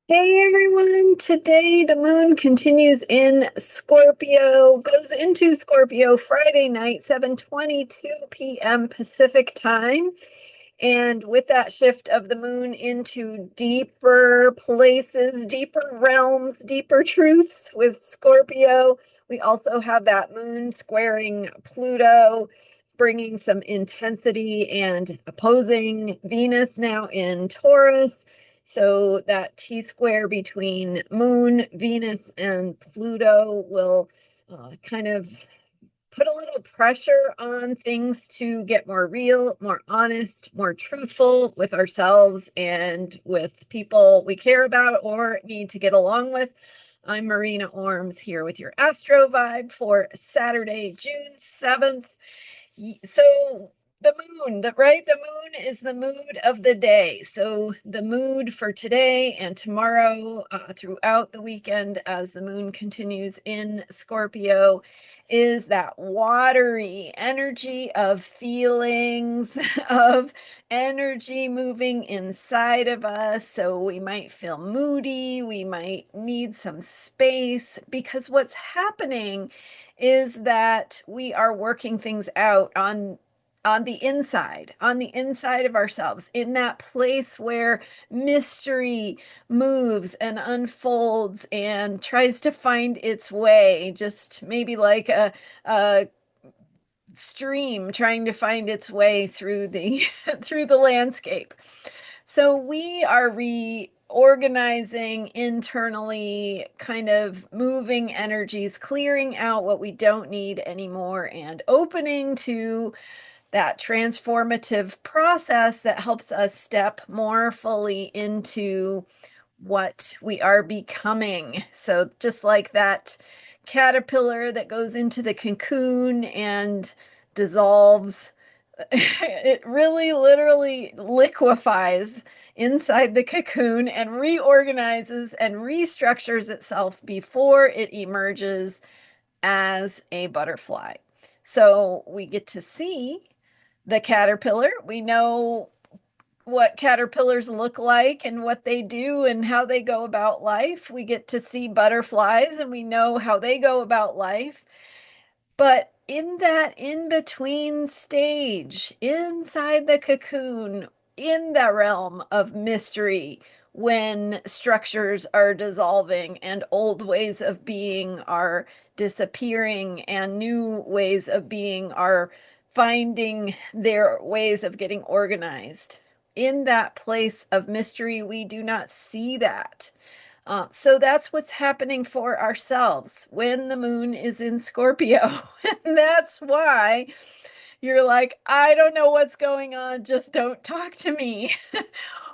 Hey everyone, today the moon continues in Scorpio, goes into Scorpio Friday night, 7:22 p.m. Pacific time. And with that shift of the moon into deeper places, deeper realms, deeper truths with Scorpio, we also have that moon squaring Pluto, bringing some intensity and opposing Venus now in Taurus. So that T square between Moon, Venus, and Pluto will kind of put a little pressure on things to get more real, more honest, more truthful with ourselves and with people we care about or need to get along with. I'm Marina Orms here with your Astro vibe for Saturday, June 7th. So the moon, right? The moon is the mood of the day. So the mood for today and tomorrow, throughout the weekend, as the moon continues in Scorpio, is that watery energy of feelings, of energy moving inside of us. So we might feel moody, we might need some space, because what's happening is that we are working things out on the inside of ourselves, in that place where mystery moves and unfolds and tries to find its way, just maybe like a stream trying to find its way through the through the landscape. So we are reorganizing internally, kind of moving energies, clearing out what we don't need anymore, and opening to that transformative process that helps us step more fully into what we are becoming. So just like that caterpillar that goes into the cocoon and dissolves, it really literally liquefies inside the cocoon and reorganizes and restructures itself before it emerges as a butterfly. So we get to see the caterpillar. We know what caterpillars look like and what they do and how they go about life. We get to see butterflies and we know how they go about life. But in that in between stage, inside the cocoon, in the realm of mystery, when structures are dissolving and old ways of being are disappearing and new ways of being are finding their ways of getting organized. In that place of mystery, we do not see that. So that's what's happening for ourselves when the moon is in Scorpio. And that's why you're like, I don't know what's going on, just don't talk to me.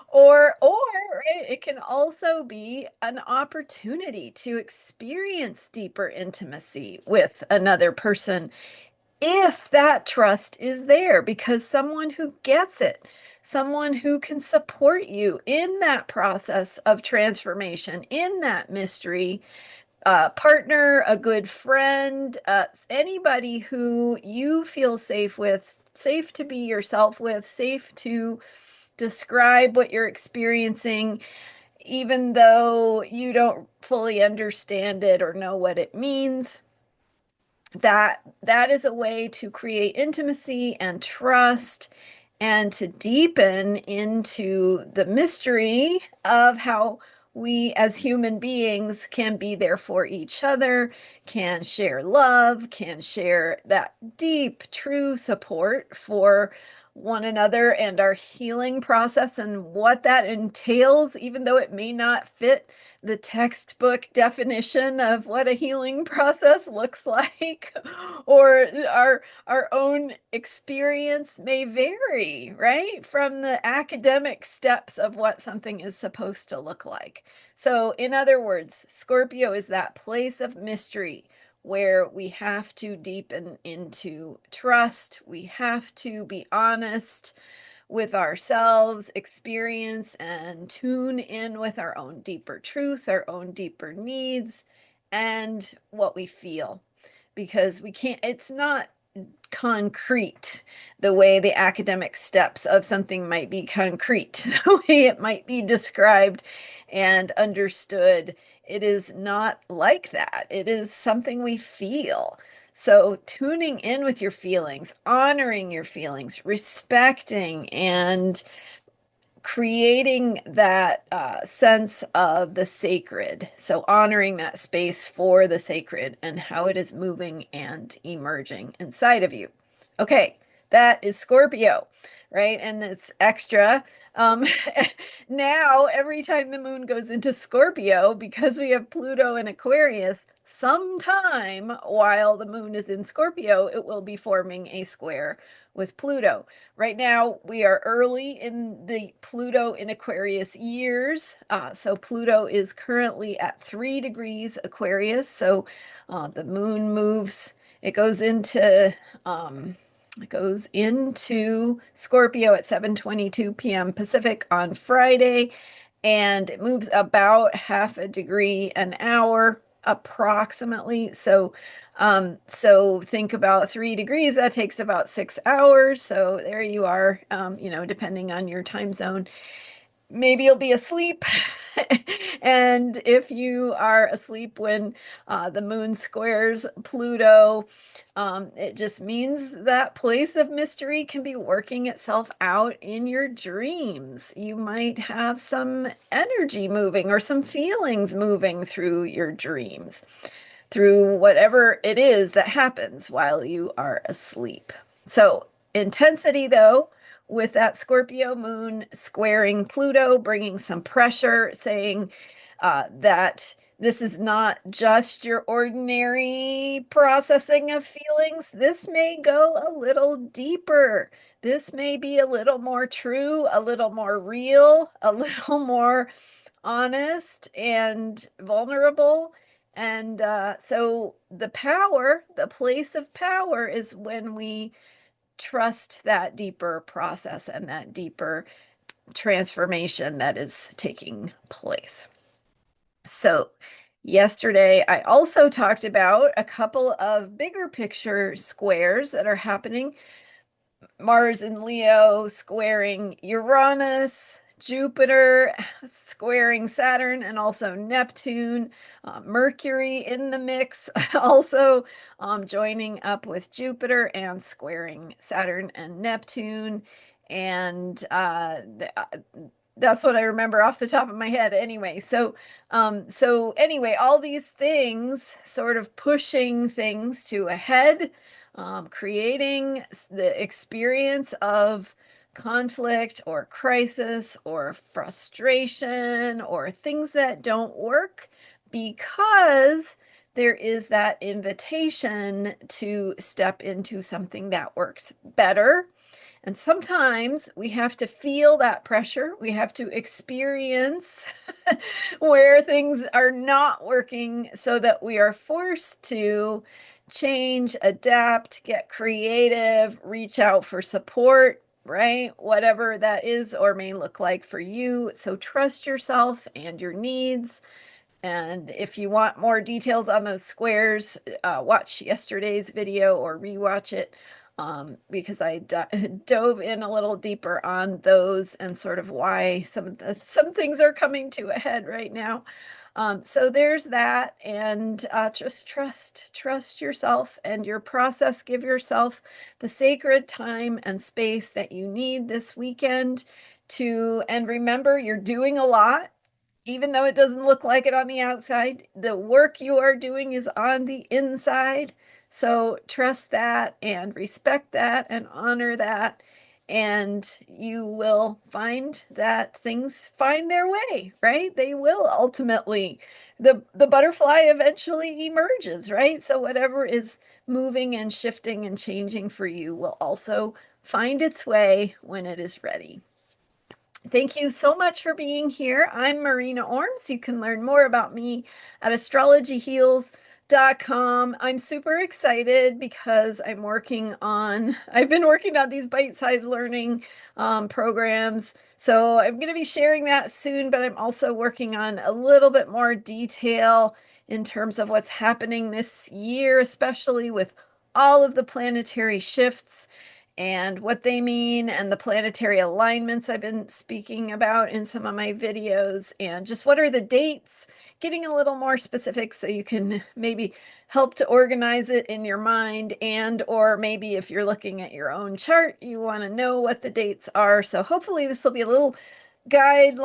Or right, it can also be an opportunity to experience deeper intimacy with another person if that trust is there, because someone who gets it, someone who can support you in that process of transformation, in that mystery, partner, a good friend, anybody who you feel safe with, safe to be yourself with, safe to describe what you're experiencing, even though you don't fully understand it or know what it means. That is a way to create intimacy and trust and to deepen into the mystery of how we as human beings can be there for each other, can share love, can share that deep, true support for one another and our healing process and what that entails, even though it may not fit the textbook definition of what a healing process looks like, or our own experience may vary, right, from the academic steps of what something is supposed to look like. So in other words, Scorpio is that place of mystery where we have to deepen into trust, we have to be honest with ourselves, experience and tune in with our own deeper truth, our own deeper needs, and what we feel. Because we can't, it's not concrete the way the academic steps of something might be concrete, the way it might be described and understood. It is not like that. It is something we feel. So, tuning in with your feelings, honoring your feelings, respecting and creating that sense of the sacred. So, honoring that space for the sacred and how it is moving and emerging inside of you. Okay, that is Scorpio, right? And it's extra. Um, Now, every time the moon goes into Scorpio, because we have Pluto in Aquarius, sometime while the moon is in Scorpio, it will be forming a square with Pluto. Right now, we are early in the Pluto in Aquarius years. So Pluto is currently at 3 degrees Aquarius. So the moon moves, it goes into Scorpio at 7:22 p.m. Pacific on Friday, and it moves about half a degree an hour approximately. So think about 3 degrees, that takes about 6 hours. So there you are, depending on your time zone. Maybe you'll be asleep. And if you are asleep when the moon squares Pluto, it just means that place of mystery can be working itself out in your dreams. You might have some energy moving or some feelings moving through your dreams, through whatever it is that happens while you are asleep. So, intensity though, with that Scorpio moon squaring Pluto, bringing some pressure, saying that this is not just your ordinary processing of feelings. This may go a little deeper. This may be a little more true, a little more real, a little more honest and vulnerable. And so the place of power is when we trust that deeper process and that deeper transformation that is taking place. So, yesterday, I also talked about a couple of bigger picture squares that are happening. Mars in Leo squaring Uranus, Jupiter squaring Saturn, and also Neptune, Mercury in the mix, also joining up with Jupiter and squaring Saturn and Neptune. And that's what I remember off the top of my head anyway. So anyway, all these things sort of pushing things to a head, creating the experience of conflict or crisis or frustration or things that don't work, because there is that invitation to step into something that works better. And sometimes we have to feel that pressure. We have to experience where things are not working so that we are forced to change, adapt, get creative, reach out for support, right? Whatever that is or may look like for you. So trust yourself and your needs. And if you want more details on those squares, watch yesterday's video or rewatch it, because I dove in a little deeper on those and sort of why some things are coming to a head right now. So there's that, and just trust yourself and your process. Give yourself the sacred time and space that you need this weekend and remember, you're doing a lot. Even though it doesn't look like it on the outside, the work you are doing is on the inside. So trust that and respect that and honor that. And you will find that things find their way, right? They will ultimately. The butterfly eventually emerges, right? So whatever is moving and shifting and changing for you will also find its way when it is ready. Thank you so much for being here. I'm Marina Orms. You can learn more about me at astrologyheals.com. I'm super excited because I've been working on these bite-sized learning programs. So I'm going to be sharing that soon, but I'm also working on a little bit more detail in terms of what's happening this year, especially with all of the planetary shifts and what they mean, and the planetary alignments I've been speaking about in some of my videos, and just what are the dates, getting a little more specific so you can maybe help to organize it in your mind, and or maybe if you're looking at your own chart, you want to know what the dates are. So hopefully this will be a little guide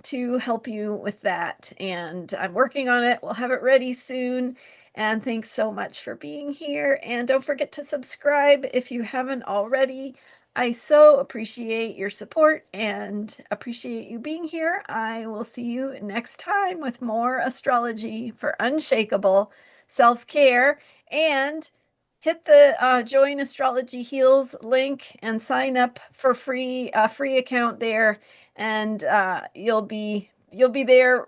to help you with that. And I'm working on it. We'll have it ready soon. And thanks so much for being here. And don't forget to subscribe if you haven't already. I so appreciate your support and appreciate you being here. I will see you next time with more astrology for unshakable self-care. And hit the join Astrology Heals link and sign up for free account there, and you'll be there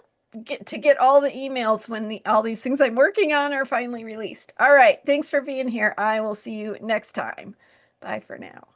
to get all the emails when all these things I'm working on are finally released. All right, thanks for being here. I will see you next time. Bye for now.